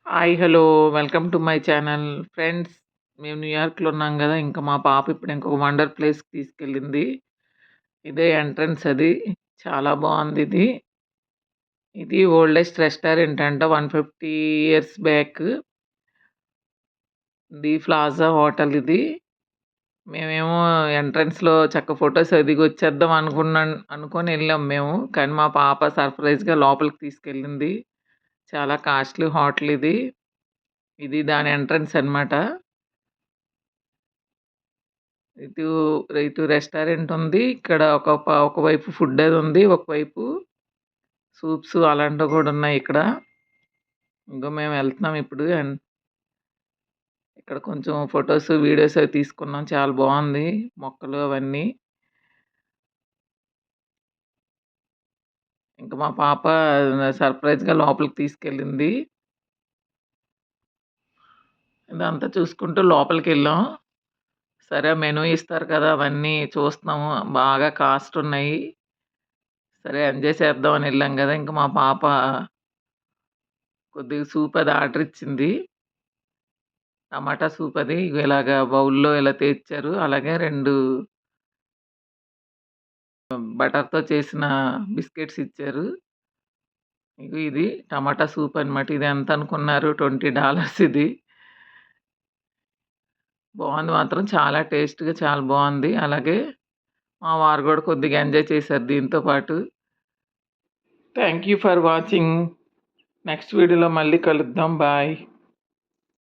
Hi! Hello! Welcome to my channel. Friends, మేము న్యూయార్క్‌లో ఉన్నాం గదా! ఇంకా మా పాప ఇప్పుడు ఇంకొక వండర్ ప్లేస్‌కి తీసుకెళ్ళింది. ఇదే ఎంట్రన్స్ అది. చాలా బావుందిది. ఇది ఓల్డెస్ట్ రెస్టారెంట్ అంట. 150 years back. The plaza hotel ఇది. మేమేమో ఎంట్రన్స్‌లో ఫోటోస్ అది దిగొచ్చేద్దాం అనుకోని ఎళ్ళాం మేము. కానీ మా పాప సర్ప్రైజ్‌గా లోపలికి తీసుకెళ్ళింది. చాలా కాస్ట్‌లీ హోటల్ ఇది. ఇది దాని ఎంట్రన్స్ అన్నమాట. ఇటు ఇటు రెస్టారెంట్ ఉంది. ఇక్కడ ఒకవైపు ఫుడ్ అది ఉంది. ఒకవైపు సూప్స్ అలాంటివి కూడా ఉన్నాయి ఇక్కడ. ఇంగో మేము వెళ్తున్నాం ఇప్పుడు. ఇక్కడ కొంచెం ఫోటోస్, వీడియోస్ అవి తీసుకున్నాం. చాలా బావుంది. మొక్కలు అవన్నీ. ఇంక మా పాప సర్ప్రైజ్‌గా లోపలికి తీసుకెళ్ళింది. ఇదంతా చూసుకుంటూ లోపలికెళ్ళాం. సరే మెనూ ఇస్తారు కదా! అవన్నీ చూస్తున్నాము. బాగా కాస్ట్ ఉన్నాయి. సరే ఎంజాయ్ చేద్దాం అని ఎళ్ళాం గదా! ఇంక మా పాప కొద్దిగా సూప్ అది ఆర్డర్ ఇచ్చింది. టమాటా సూప్ అది ఇలాగా బౌల్‌లో ఇలా తెచ్చారు. అలాగే 2 బటర్‌తో చేసిన బిస్కెట్స్ ఇచ్చారు. ఇగో ఇది టమాటా సూప్ అనమాట. ఇది ఎంత అనుకున్నారు? $20 ఇది. బావుంది మాత్రం చాలా టేస్ట్‌గా చాలా బావుంది. అలాగే మా వారు గూడా కొద్దిగా ఎంజాయ్ చేశారు దీంతో పాటు. Thank you for watching. Next వీడియోలో మళ్ళీ కలుద్దాం. బాయ్.